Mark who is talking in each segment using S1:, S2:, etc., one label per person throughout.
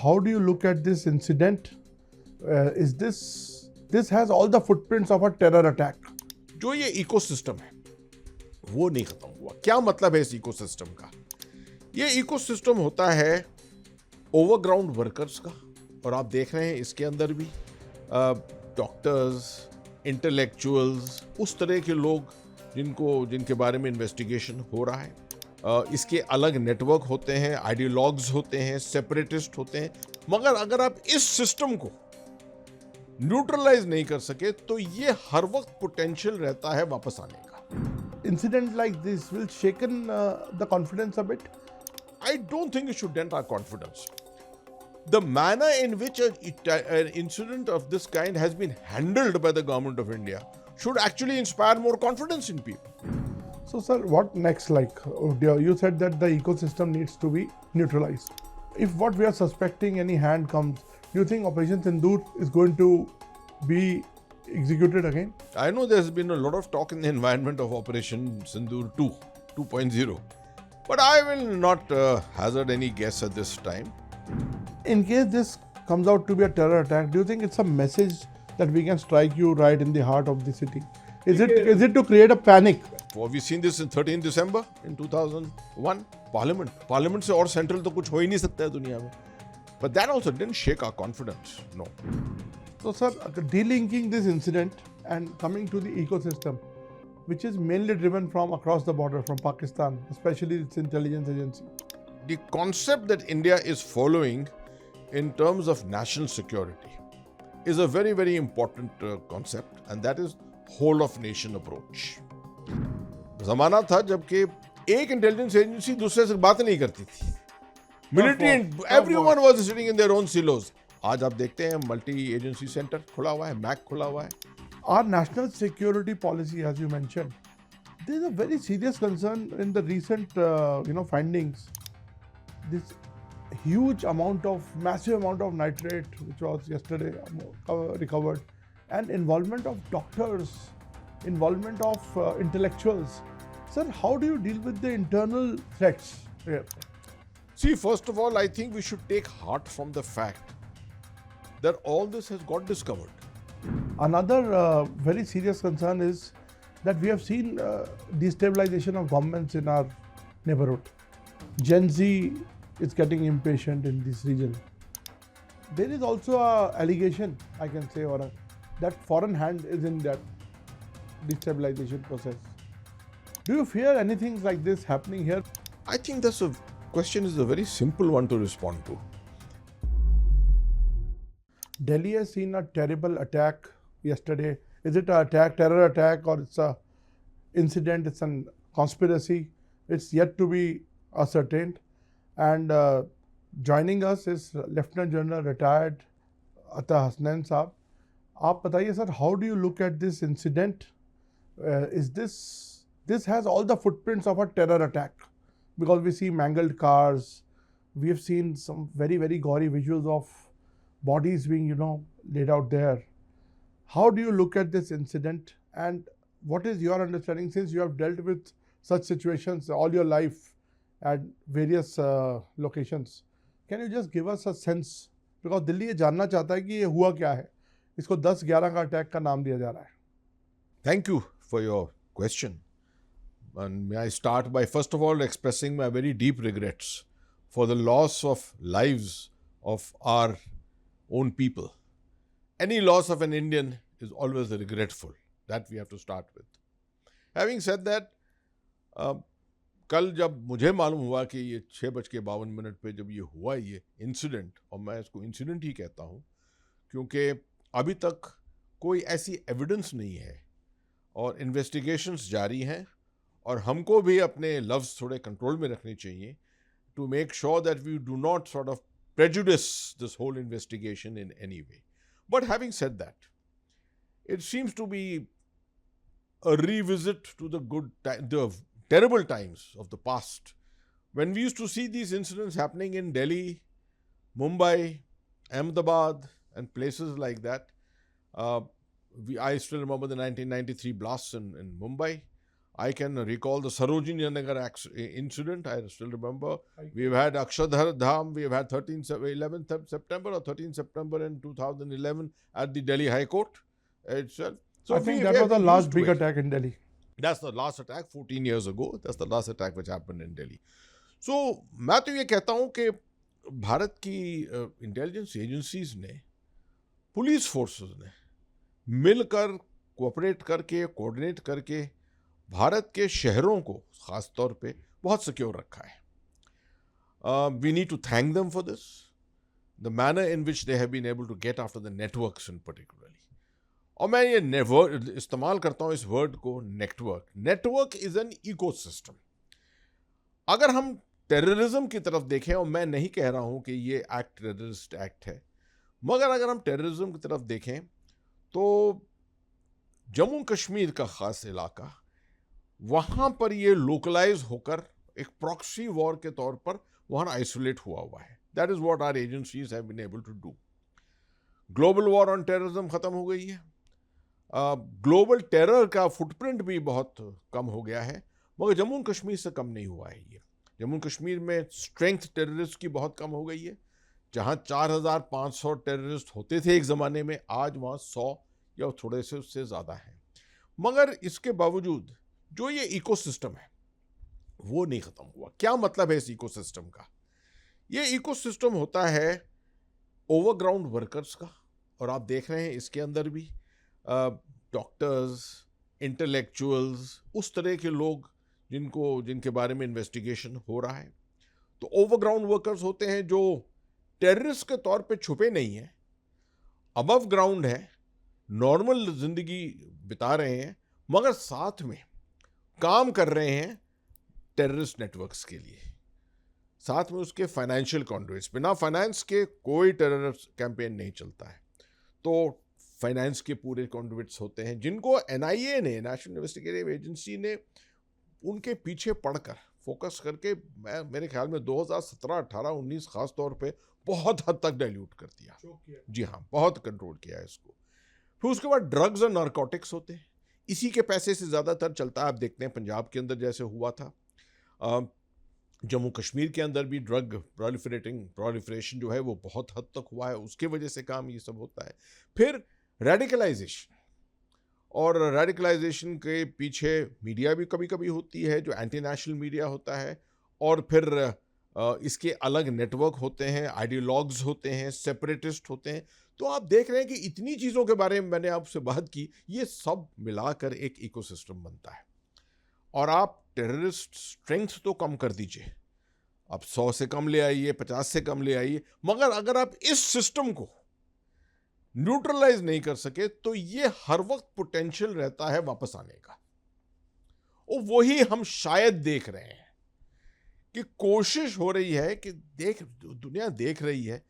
S1: how do you look at this incident? Is this has all the footprints of a terror attack?
S2: जो ये ecosystem है वो नहीं खत्म हुआ। क्या मतलब है इस इकोसिस्टम का? ये इकोसिस्टम होता है ओवरग्राउंड वर्कर्स का, और आप देख रहे हैं इसके अंदर भी डॉक्टर्स, इंटेलेक्चुअल्स, उस तरह के लोग जिनके बारे में इन्वेस्टिगेशन हो रहा है। इसके अलग नेटवर्क होते हैं, आइडियोलॉग्स होते हैं, सेपरेटिस्ट होते हैं, मगर अगर आप इस सिस्टम को न्यूट्रलाइज नहीं कर सके तो ये हर वक्त पोटेंशियल रहता है वापस आने का।
S1: Incident like this will shaken the confidence a bit.
S2: I don't think it should dent our confidence. The manner in which an incident of this kind has been handled by the government of India should actually inspire more confidence in people.
S1: So, sir, what next? Like you said that the ecosystem needs to be neutralized. If what we are suspecting any hand comes, do you think Operation Sindoor is going to be executed again?
S2: I know there's been a lot of talk in the environment of Operation Sindoor 2.0, but I will not hazard any guess at this time.
S1: In case this comes out to be a terror attack, do you think it's a message that we can strike you right in the heart of the city? Is it to create a panic?
S2: Have we seen this in 13 December in 2001? Parliament से और central तो कुछ हो ही नहीं सकता है दुनिया में. But that also didn't shake our confidence. No.
S1: So, sir, delinking this incident and coming to the ecosystem, which is mainly driven from across the border from Pakistan, especially its intelligence agency.
S2: The concept that India is following in terms of national security is a very, very important concept, and that is whole of nation approach. जमाना था जबकि एक intelligence agency दूसरे से बात नहीं करती थी. Military, everyone was sitting in their own silos. आज आप देखते हैं मल्टी एजेंसी सेंटर खुला हुआ है, मैक खुला हुआ है.
S1: Our national security policy, as you mentioned, there is a very serious concern in the recent, findings. This massive amount of nitrate, which was yesterday recovered, and involvement of doctors, involvement of intellectuals. Sir, how do you deal with the internal threats here?
S2: See, first of all, I think we should take heart from the fact that all this has got discovered.
S1: Another very serious concern is that we have seen destabilization of governments in our neighborhood. Gen Z is getting impatient in this region. There is also an allegation, I can say, that foreign hand is in that destabilization process. Do you fear anything like this happening here?
S2: I think this question is a very simple one to respond to.
S1: Delhi has seen a terrible attack yesterday. Is it an terror attack, or it's a incident, it's a conspiracy? It's yet to be ascertained. And joining us is Lieutenant General retired Ata Hasnain Saab. आप बताइए sir, how do you look at this incident? This has all the footprints of a terror attack, because we see mangled cars, we have seen some very, very gory visuals of bodies being, laid out there. How do you look at this incident, and what is your understanding, since you have dealt with such situations all your life at various locations? Can you just give us a sense, because Delhi ये जानना चाहता है कि ये हुआ क्या है, इसको 10-11 का अटैक का नाम दिया जा रहा है.
S2: Thank you for your question. And may I start by first of all expressing my very deep regrets for the loss of lives of our own people. Any loss of an Indian is always regretful. That we have to start with. Having said that, कल जब मुझे मालूम हुआ कि ये 6:52 पे जब ये हुआ ये इंसिडेंट, और मैं इसको इंसिडेंट ही कहता हूँ क्योंकि अभी तक कोई ऐसी एविडेंस नहीं है और इन्वेस्टिगेशंस जारी हैं, और हमको भी अपने लफ्ज़ थोड़े कंट्रोल में रखने चाहिए to make sure that we do not sort of prejudice this whole investigation in any way. But having said that, it seems to be a revisit to the terrible times of the past when we used to see these incidents happening in Delhi, Mumbai, Ahmedabad, and places like that. I still remember the 1993 blasts in Mumbai. I can recall the Sarojini Nagar incident. I still remember. We've had Akshardham Dham. We've had 11th September or 13th September in 2011 at the Delhi High Court itself. So
S1: I think that was the last big attack in Delhi.
S2: That's the last attack 14 years ago. That's the last attack which happened in Delhi. So मैं तो ये कहता हूँ कि भारत की intelligence agencies ने, police forces ने मिलकर कोऑपरेट करके, कोऑर्डिनेट करके भारत के शहरों को खास तौर पे बहुत सिक्योर रखा है. We need to thank them for this, the manner in which they have been able to get after the networks in particularly. और मैं ये इस्तेमाल करता हूं इस वर्ड को, network. Network is an ecosystem. अगर हम टेररिज्म की तरफ देखें, और मैं नहीं कह रहा हूं कि ये एक्ट टेररिस्ट एक्ट है, मगर अगर हम टेररिज्म की तरफ देखें तो जम्मू कश्मीर का खास इलाका, वहां पर ये लोकलाइज होकर एक प्रॉक्सी वॉर के तौर पर वहां आइसोलेट हुआ है. That is what our agencies have been able to do. Global war on terrorism खत्म हो गई है. ग्लोबल टेरर का फुटप्रिंट भी बहुत कम हो गया है, मगर जम्मू कश्मीर से कम नहीं हुआ है. ये जम्मू कश्मीर में स्ट्रेंथ टेररिस्ट की बहुत कम हो गई है. जहां 4500 टेररिस्ट होते थे एक ज़माने में, आज वहां 100 या थोड़े से उससे ज़्यादा हैं. मगर इसके बावजूद जो ये इकोसिस्टम है वो नहीं ख़त्म हुआ. क्या मतलब है इस इकोसिस्टम का? ये इकोसिस्टम होता है ओवरग्राउंड वर्कर्स का, और आप देख रहे हैं इसके अंदर भी डॉक्टर्स, इंटेलेक्चुअल्स, उस तरह के लोग जिनके बारे में इन्वेस्टिगेशन हो रहा है. तो ओवरग्राउंड वर्कर्स होते हैं जो टेररिस्ट के तौर पे छुपे नहीं हैं, अबव ग्राउंड है, नॉर्मल जिंदगी बिता रहे हैं, मगर साथ में काम कर रहे हैं टेररिस्ट नेटवर्क्स के लिए, साथ में उसके फाइनेंशियल कॉन्ड्यूइट्स. बिना फाइनेंस के कोई टेररिस्ट कैंपेन नहीं चलता है. तो फाइनेंस के पूरे कॉन्ड्यूइट्स होते हैं जिनको एनआईए ने, नेशनल इन्वेस्टिगेटिव एजेंसी ने, उनके पीछे पड़कर फोकस करके मेरे ख्याल में 2017, 18, 19 खास तौर पे बहुत हद तक डाइल्यूट कर दिया. जी हाँ, बहुत कंट्रोल किया है इसको. फिर उसके बाद ड्रग्स और नारकोटिक्स होते हैं. इसी के पैसे से ज़्यादातर चलता है. आप देखते हैं पंजाब के अंदर जैसे हुआ था, जम्मू कश्मीर के अंदर भी ड्रग प्रोलिफरेशन जो है वो बहुत हद तक हुआ है. उसके वजह से काम ये सब होता है. फिर रेडिकलाइजेशन, और रेडिकलाइजेशन के पीछे मीडिया भी कभी कभी होती है जो एंटी नेशनल मीडिया होता है, और फिर इसके अलग नेटवर्क होते हैं, आइडियोलॉग्स होते हैं, सेपरेटिस्ट होते हैं. तो आप देख रहे हैं कि इतनी चीज़ों के बारे में मैंने आपसे बात की, ये सब मिलाकर एक इकोसिस्टम बनता है. और आप टेररिस्ट स्ट्रेंथ तो कम कर दीजिए, आप 100 से कम ले आइए, 50 से कम ले आइए, मगर अगर आप इस सिस्टम को न्यूट्रलाइज नहीं कर सके तो ये हर वक्त पोटेंशियल रहता है वापस आने का. और वही हम शायद देख रहे हैं कि कोशिश हो रही है कि दुनिया देख रही है.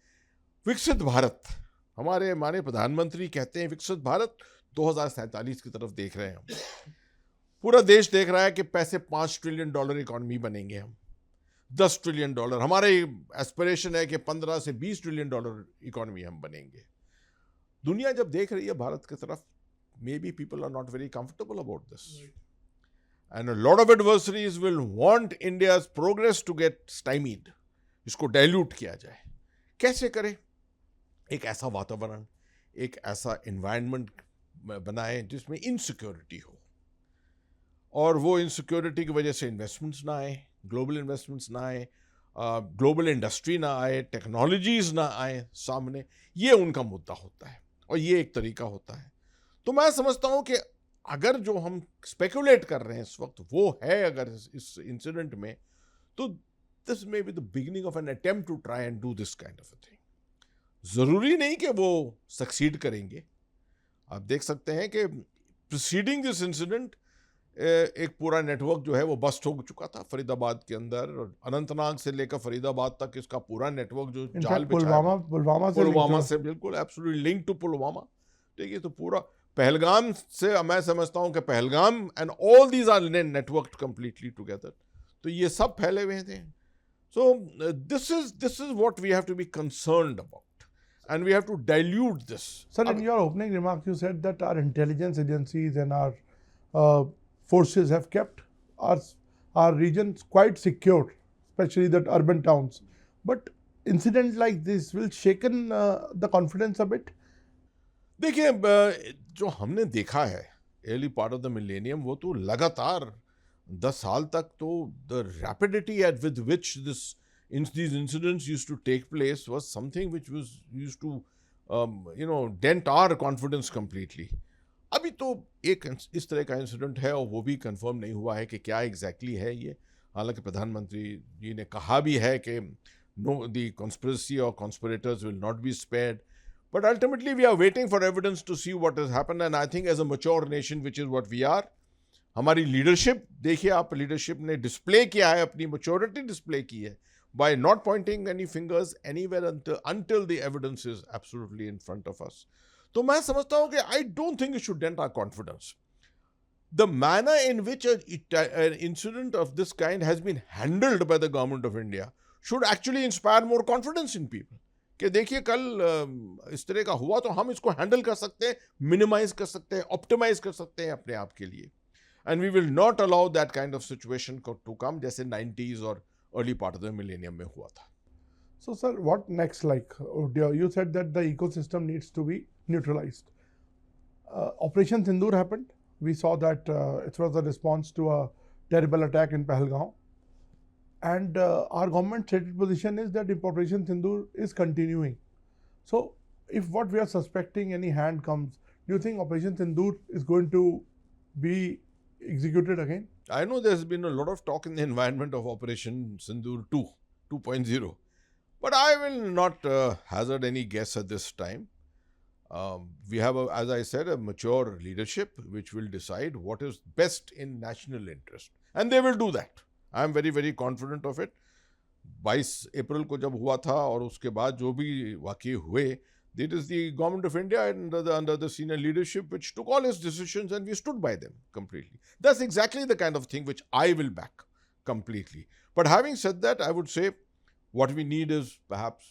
S2: विकसित भारत, हमारे माननीय प्रधानमंत्री कहते हैं विकसित भारत 2047 की तरफ देख रहे हैं हम. पूरा देश देख रहा है कि पैसे $5 ट्रिलियन इकॉनमी बनेंगे हम, $10 ट्रिलियन. हमारे एस्पिरेशन है कि 15 से $20 ट्रिलियन इकॉनमी हम बनेंगे. दुनिया जब देख रही है भारत की तरफ, may be people are not very comfortable about this, and a lot of adversaries will want India's progress to get stymied. इसको डाइल्यूट किया जाए. कैसे करें? एक ऐसा वातावरण, एक ऐसा एनवायरनमेंट बनाएं जिसमें इनसिक्योरिटी हो, और वो इनसिक्योरिटी की वजह से इन्वेस्टमेंट्स ना आए, ग्लोबल इन्वेस्टमेंट्स ना आए, ग्लोबल इंडस्ट्री ना आए, टेक्नोलॉजीज ना आए सामने. ये उनका मुद्दा होता है, और ये एक तरीका होता है. तो मैं समझता हूं कि अगर जो हम स्पेकुलेट कर रहे हैं इस वक्त वो है अगर इस इंसिडेंट में, तो this may be the beginning of an attempt to try and do this kind of a thing. जरूरी नहीं कि वो सक्सीड करेंगे. आप देख सकते हैं कि प्रीसीडिंग दिस इंसिडेंट एक पूरा नेटवर्क जो है वो बस्ट हो चुका था फरीदाबाद के अंदर, और अनंतनाग से लेकर फरीदाबाद तक इसका पूरा नेटवर्क जो जाल पुलवामा से बिल्कुल एब्सोल्युटली लिंक टू पुलवामा. ठीक है, तो पूरा पहलगाम से मैं समझता हूं कि Pahalgam and all these are networked completely together. तो ये सब फैले हुए थे. So this is what we have to be concerned about, and we have to dilute this.
S1: Sir, in your opening remarks, you said that our intelligence agencies and our forces have kept our regions quite secure, especially the urban towns. But incidents like this will shaken the confidence a bit.
S2: देखिए जो हमने देखा है early part of the millennium, वो तो लगातार 10 साल तक तो the rapidity at with which these incidents used to take place was something which was used to dent our confidence completely. अभी तो एक इस तरह का इंसिडेंट है और वो भी कंफर्म नहीं हुआ है कि क्या एग्जैक्टली है ये. हालांकि प्रधानमंत्री जी ने कहा भी है कि नो द कॉन्स्पिरेसी और conspirators will not be spared. But ultimately, we are waiting for evidence to see what has happened. And I think as a mature nation, which is what we are, हमारी leadership देखिए, आप leadership ने display किया है, अपनी maturity display की है by not pointing any fingers anywhere until the evidence is absolutely in front of us. तो मैं समझता हूँ कि I don't think it should dent our confidence. The manner in which an incident of this kind has been handled by the government of India should actually inspire more confidence in people. कि देखिए कल इस तरह का हुआ तो हम इसको हैंडल कर सकते हैं, मिनिमाइज कर सकते हैं, ऑप्टिमाइज कर सकते हैं अपने आप के लिए. And we will not allow that kind of situation to come जैसे 90s और early part of the millennium में हुआ था.
S1: So, sir, what next? Like you said that the ecosystem needs to be neutralized. Operation Sindoor happened. We saw that it was a response to a terrible attack in Pahalgaon. And our government stated position is that Operation Sindoor is continuing. So, if what we are suspecting any hand comes, do you think Operation Sindoor is going to be executed again?
S2: I know there's been a lot of talk in the environment of Operation Sindoor 2.0. But I will not hazard any guess at this time. We have, as I said, a mature leadership which will decide what is best in national interest. And they will do that. I am very, very confident of it. 22 अप्रैल को जब हुआ था और उसके बाद जो भी वाक़ये हुए, it is the government of India under the senior leadership which took all its decisions and we stood by them completely. That's exactly the kind of thing which I will back completely. But having said that, I would say what we need is perhaps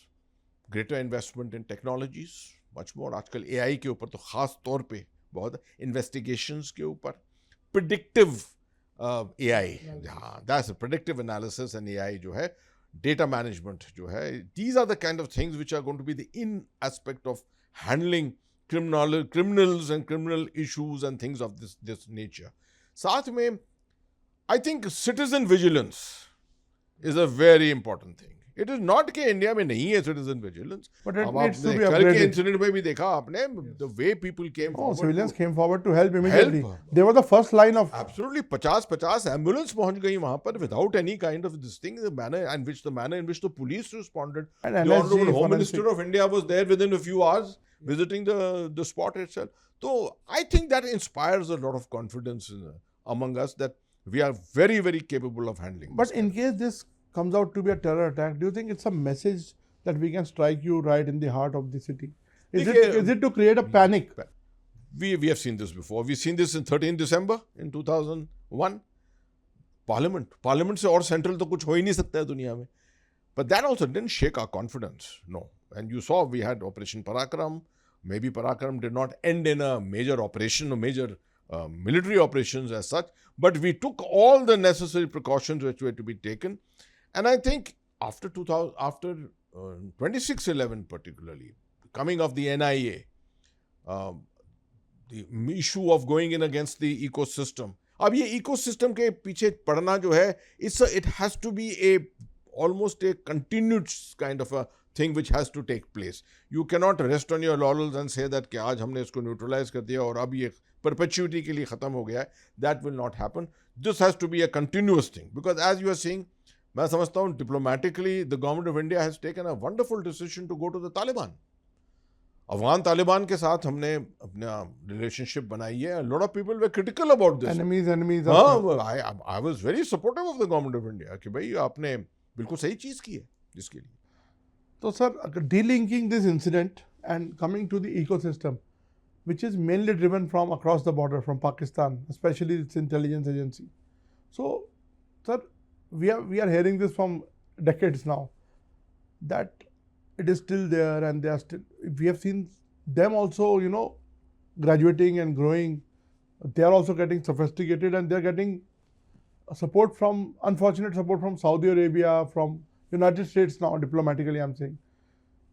S2: greater investment in technologies, much more. आजकल AI के ऊपर तो खास तौर पे बहुत investigations के ऊपर, predictive AI, हाँ, that's a predictive analysis and AI जो है, data management जो है, these are the kind of things which are going to be the in aspect of handling criminals and criminal issues and things of this nature. साथ में I think citizen vigilance is a very important thing. It is not कि India में नहीं है citizen vigilance.
S1: But it needs to be
S2: कल
S1: upgraded.
S2: के incident में भी देखा आपने, the way people came forward.
S1: Civilians came forward to help immediately.
S2: Help.
S1: They were the first line of.
S2: Absolutely, 50 ambulance पहुंच गई वहां पर without any kind of this thing. The manner in which the police responded.
S1: And
S2: The
S1: NSG,
S2: Honorable Home
S1: forensic.
S2: Minister of India was there within a few hours visiting the spot itself. So I think that inspires a lot of confidence among us that we are very, very capable of handling.
S1: But in case this comes out to be a terror attack, do you think it's a message that we can strike you right in the heart of the city? Is it to create a panic?
S2: We have seen this before. We've seen this in 13 December in 2001. Parliament से और central तो कुछ हो ही नहीं सकता है दुनिया में. But that also didn't shake our confidence. No. And you saw we had Operation Parakram. Maybe Parakram did not end in a major operation or major military operations as such. But we took all the necessary precautions which were to be taken. And I think after 26/11 particularly, coming of the NIA, the issue of going in against the ecosystem. अब ये ecosystem के पीछे पड़ना जो है, it has to be almost a continued kind of a thing which has to take place. You cannot rest on your laurels and say that कि आज हमने इसको neutralize कर दिया और अब ये perpetuity के लिए खत्म हो गया है. That will not happen. This has to be a continuous thing because as you are saying, मैं समझता हूँ diplomatically the government of India has taken a wonderful decision to go to the Taliban. Afghan Taliban के साथ हमने अपना relationship बनाई है. A lot of people were critical about this.
S1: Enemies.
S2: हाँ, I was very supportive of the government of India कि भाई आपने बिल्कुल सही चीज़ की है जिसके लिए.
S1: So, sir, delinking this incident and coming to the ecosystem, which is mainly driven from across the border from Pakistan, especially its intelligence agency. So, sir, we are hearing this from decades now that it is still there and they are still. We have seen them also, graduating and growing They are also getting sophisticated, and they're getting support from, unfortunate support from Saudi Arabia, from United States now, diplomatically I'm saying.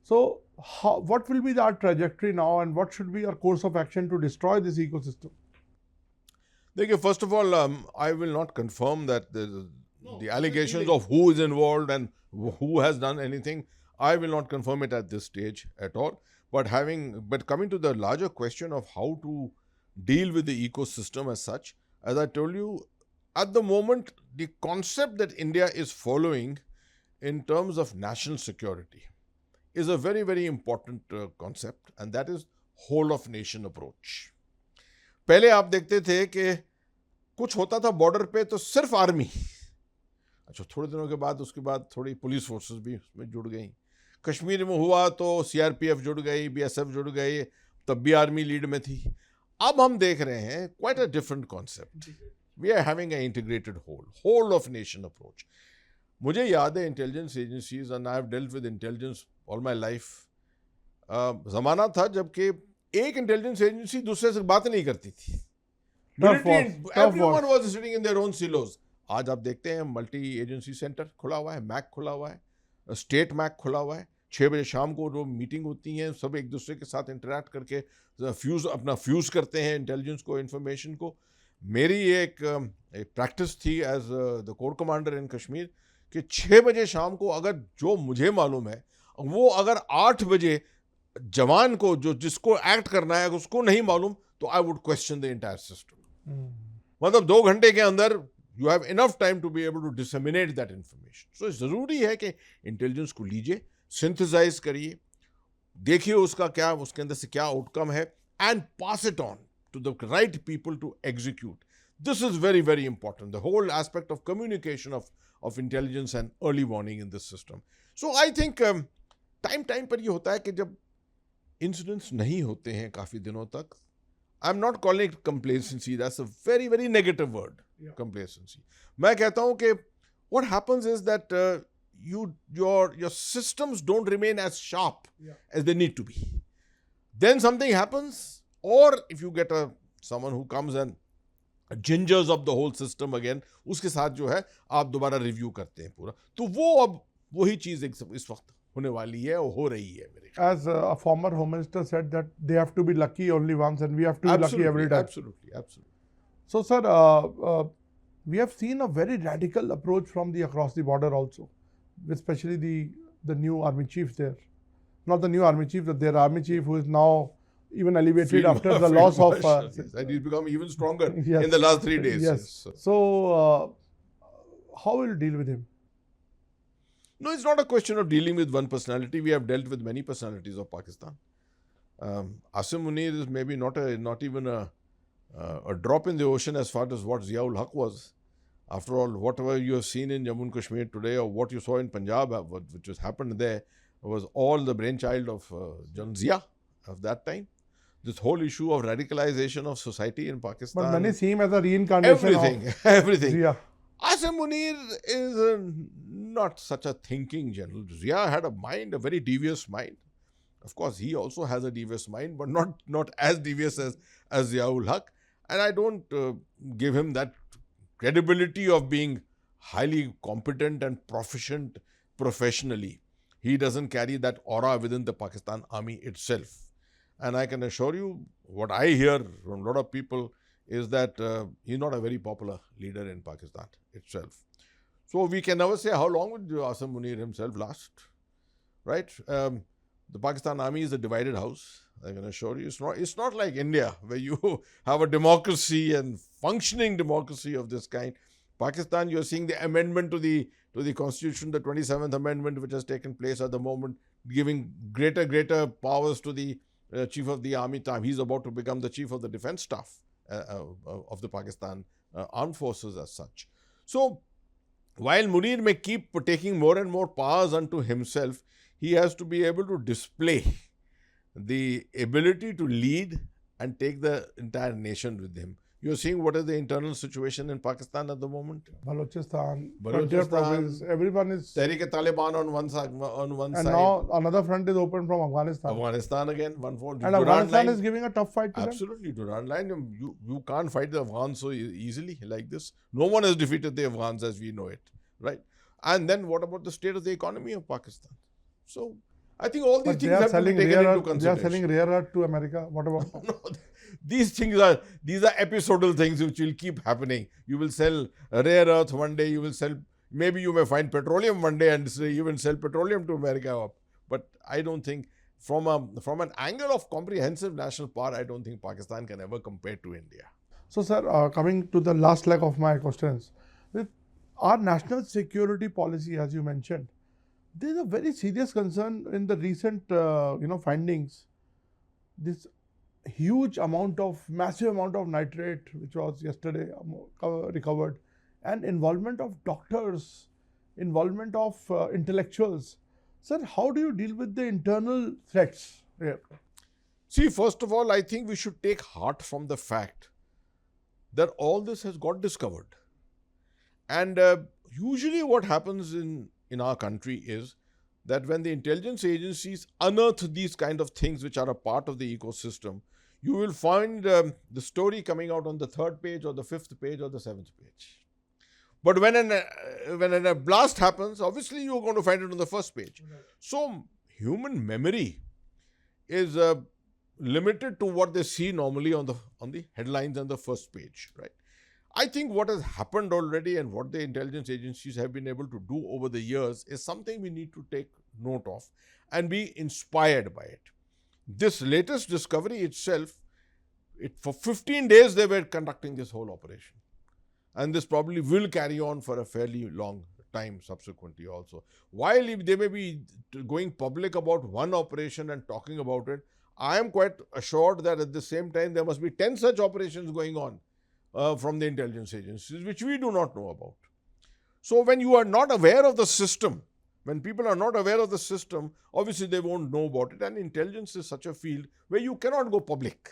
S1: So what will be our trajectory now, and what should be our course of action to destroy this ecosystem?
S2: देखिए, first of all, I will not confirm that the allegations
S1: dealing.
S2: of who is involved and who has done anything. I will not confirm it at this stage at all. But coming to the larger question of how to deal with the ecosystem as such, as I told you, at the moment, the concept that India is following in terms of national security is a very, very important concept, and that is whole of nation approach. पहले आप देखते थे कि कुछ होता था border पे तो सिर्फ आर्मी, अच्छा थोड़े दिनों के बाद उसके बाद थोड़ी पुलिस फोर्सेस भी उसमें जुड़ गई, कश्मीर में हुआ तो सीआरपीएफ जुड़ गई, बीएसएफ जुड़ गई, तब भी आर्मी लीड में थी. अब हम देख रहे हैं quite a different concept. We are having a integrated whole of nation approach. मुझे याद है intelligence agencies, and I have dealt with intelligence all my life. जमाना था जबकि एक इंटेलिजेंस एजेंसी दूसरे से बात नहीं करती थी. Everyone was sitting in their own silos. आज आप देखते हैं मल्टी एजेंसी सेंटर खुला हुआ है, मैक खुला हुआ है, स्टेट मैक खुला हुआ है. 6 बजे शाम को जो मीटिंग होती हैं, सब एक दूसरे के साथ इंटरेक्ट करके अपना फ्यूज करते हैं इंटेलिजेंस को, इंफॉर्मेशन को. मेरी एक प्रैक्टिस थी as the core commander in Kashmir कि 6 बजे शाम को अगर जो मुझे मालूम है, वो अगर 8 बजे जवान को जो जिसको एक्ट करना है उसको नहीं मालूम, तो I would question the entire system. मतलब 2 घंटे के अंदर you have enough time to be able to disseminate that information. So जरूरी है कि इंटेलिजेंस को लीजिए, सिंथेसाइज करिए, देखिए उसका क्या, उसके अंदर से क्या आउटकम है, and pass it on to the right people to execute. This is very, very important. The whole aspect of communication of intelligence and early warning in this system. So I think time पर ये होता है कि जब incidents नहीं होते हैं काफी दिनों तक, I'm not calling it complacency. That's a very, very negative word. Yeah. Complacency. मैं कहता हूँ कि what happens is that your systems don't remain as sharp as they need to be. Then something happens. Or if you get someone who comes and gingers up the whole system again, उसके साथ जो है आप दोबारा review करते हैं पूरा, तो वो अब वही चीज इस वक्त होने वाली है और हो रही है मेरे.
S1: As a former home minister said that they have to be lucky only once, and we have to be lucky every time.
S2: Absolutely.
S1: So sir, we have seen a very radical approach from across the border also, especially the new army chief there. Not the new army chief, their army chief who is now even elevated after the loss of...
S2: and he's become even stronger in the last 3 days.
S1: Yes. So, how will you deal with him?
S2: No, it's not a question of dealing with one personality. We have dealt with many personalities of Pakistan. Asim Munir is maybe not even a drop in the ocean as far as what Ziaul Haq was. After all, whatever you have seen in Jammu and Kashmir today, or what you saw in Punjab, which has happened there, was all the brainchild of Jan Zia of that time. This whole issue of radicalization of society in Pakistan.
S1: But many see him as a reincarnation
S2: everything.
S1: Zia.
S2: Asim Munir is not such a thinking general. Zia had a mind, a very devious mind. Of course, he also has a devious mind, but not as devious as Ziaul Haq. And I don't give him that credibility of being highly competent and proficient professionally. He doesn't carry that aura within the Pakistan army itself. And I can assure you, what I hear from a lot of people is that he's not a very popular leader in Pakistan itself. So we can never say how long would Asim Munir himself last, right? The Pakistan army is a divided house. I can assure you, it's not like India where you have a democracy and functioning democracy of this kind. Pakistan, you're seeing the amendment to the constitution, the 27th amendment, which has taken place at the moment, giving greater powers to the chief of the army. He's about to become the chief of the defense staff of the Pakistan armed forces as such. So while Munir may keep taking more and more powers unto himself, he has to be able to display the ability to lead and take the entire nation with him. You're seeing what is the internal situation in Pakistan at the moment.
S1: Balochistan,
S2: Balochistan,
S1: Frontier Province, everyone is.
S2: Tehreek-e-Taliban on one side,
S1: And now another front is open from Afghanistan.
S2: Afghanistan again, one for
S1: And
S2: Durand
S1: Afghanistan
S2: line.
S1: is giving a tough fight to them.
S2: Absolutely, Durand line. You can't fight the Afghans so easily like this. No one has defeated the Afghans as we know it, right? And then what about the state of the economy of Pakistan? So I think all these
S1: But
S2: things
S1: they are
S2: have to be
S1: selling
S2: taken
S1: rare
S2: into
S1: earth. They are
S2: consideration.
S1: selling rare earth to America. What about?
S2: No, these are episodal things which will keep happening. You will sell rare earth one day. You will sell. Maybe you may find petroleum one day and even sell petroleum to America. But I don't think from an angle of comprehensive national power, I don't think Pakistan can ever compare to India.
S1: So, sir, coming to the last leg of my questions, with our national security policy, as you mentioned, there is a very serious concern in the recent, findings. This huge amount of, massive amount of nitrate, which was yesterday recovered, and involvement of doctors, involvement of intellectuals. Sir, how do you deal with the internal threats here?
S2: See, first of all, I think we should take heart from the fact that all this has got discovered. And usually what happens in our country is that when the intelligence agencies unearth these kind of things which are a part of the ecosystem, you will find the story coming out on the 3rd page or the 5th page or the 7th page. But when a blast happens, obviously you're going to find it on the 1st page. So human memory is limited to what they see normally on the headlines and the 1st page, right? I think what has happened already and what the intelligence agencies have been able to do over the years is something we need to take note of and be inspired by it. This latest discovery itself, for 15 days they were conducting this whole operation. And this probably will carry on for a fairly long time subsequently also. While they may be going public about one operation and talking about it, I am quite assured that at the same time there must be 10 such operations going on from the intelligence agencies, which we do not know about. So when you are not aware of the system, when people are not aware of the system, obviously they won't know about it. And intelligence is such a field where you cannot go public.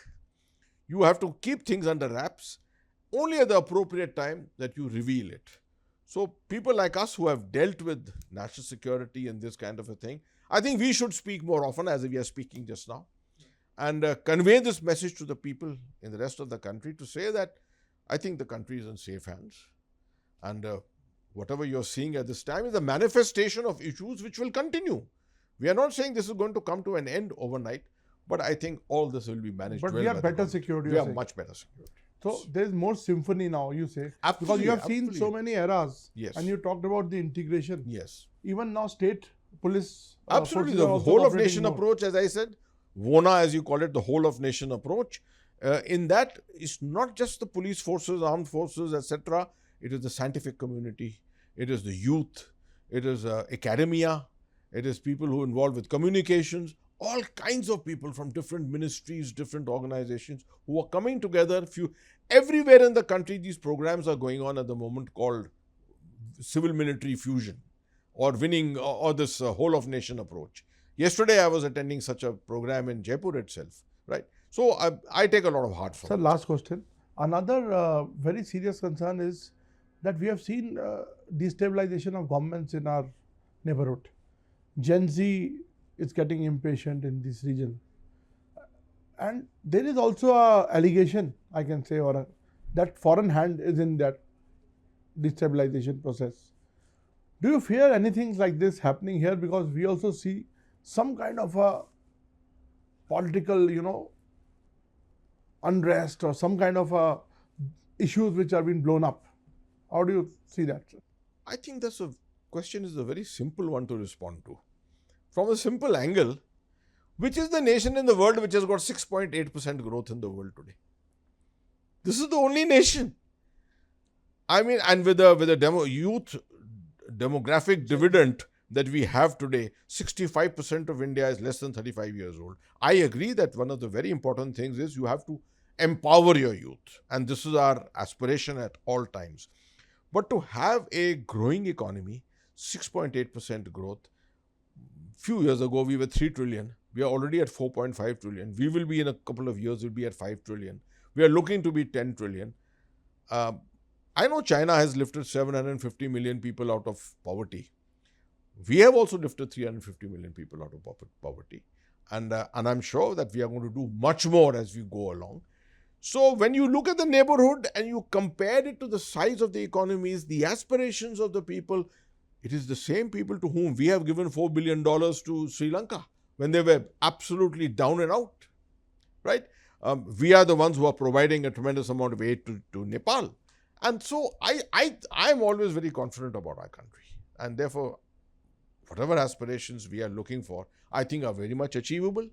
S2: You have to keep things under wraps. Only at the appropriate time that you reveal it. So people like us who have dealt with national security and this kind of a thing, I think we should speak more often as we are speaking just now and convey this message to the people in the rest of the country to say that I think the country is in safe hands. And whatever you're seeing at this time is a manifestation of issues which will continue. We are not saying this is going to come to an end overnight, but I think all this will be managed
S1: But
S2: well.
S1: we have better security.
S2: We have much better security.
S1: So there is more symphony now, you say.
S2: Absolutely,
S1: because you have seen
S2: absolutely.
S1: so many eras.
S2: Yes.
S1: And you talked about the integration.
S2: Yes.
S1: Even now state police.
S2: Absolutely.
S1: forces are
S2: The
S1: also
S2: whole of
S1: operating
S2: nation
S1: more.
S2: approach, as I said, WONA as you call it, the whole of nation approach. In that, it's not just the police forces, armed forces, etc. It is the scientific community. It is the youth. It is academia. It is people who are involved with communications. All kinds of people from different ministries, different organizations who are coming together. Everywhere in the country, these programs are going on at the moment called civil military fusion or winning or this whole of nation approach. Yesterday, I was attending such a program in Jaipur itself, right? So I take a lot of heart from
S1: Sir,
S2: it.
S1: last question. Another very serious concern is that we have seen destabilization of governments in our neighborhood. Gen Z is getting impatient in this region. And there is also a allegation, I can say, that foreign hand is in that destabilization process. Do you fear anything like this happening here? Because we also see some kind of a political, unrest or some kind of issues which are being blown up. How do you see that, sir?
S2: I think this question is a very simple one to respond to. From a simple angle, which is the nation in the world which has got 6.8% growth in the world today? This is the only nation. I mean, and with the youth demographic dividend that we have today, 65% of India is less than 35 years old. I agree that one of the very important things is you have to empower your youth. And this is our aspiration at all times. But to have a growing economy, 6.8% growth, few years ago we were 3 trillion. We are already at 4.5 trillion. We will be in a couple of years, we'll be at 5 trillion. We are looking to be 10 trillion. I know China has lifted 750 million people out of poverty. We have also lifted 350 million people out of poverty. And I'm sure that we are going to do much more as we go along. So when you look at the neighborhood and you compare it to the size of the economies, the aspirations of the people, it is the same people to whom we have given $4 billion to Sri Lanka when they were absolutely down and out, right? We are the ones who are providing a tremendous amount of aid to Nepal. And so I'm always very confident about our country. And therefore, whatever aspirations we are looking for, I think are very much achievable.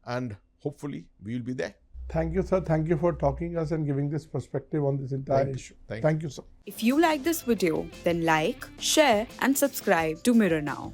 S2: And hopefully, we will be there.
S1: Thank you, sir. Thank you for talking us and giving this perspective on this entire issue.
S2: Thank
S1: you, sir.
S3: If you like this video, then like, share and subscribe to Mirror Now.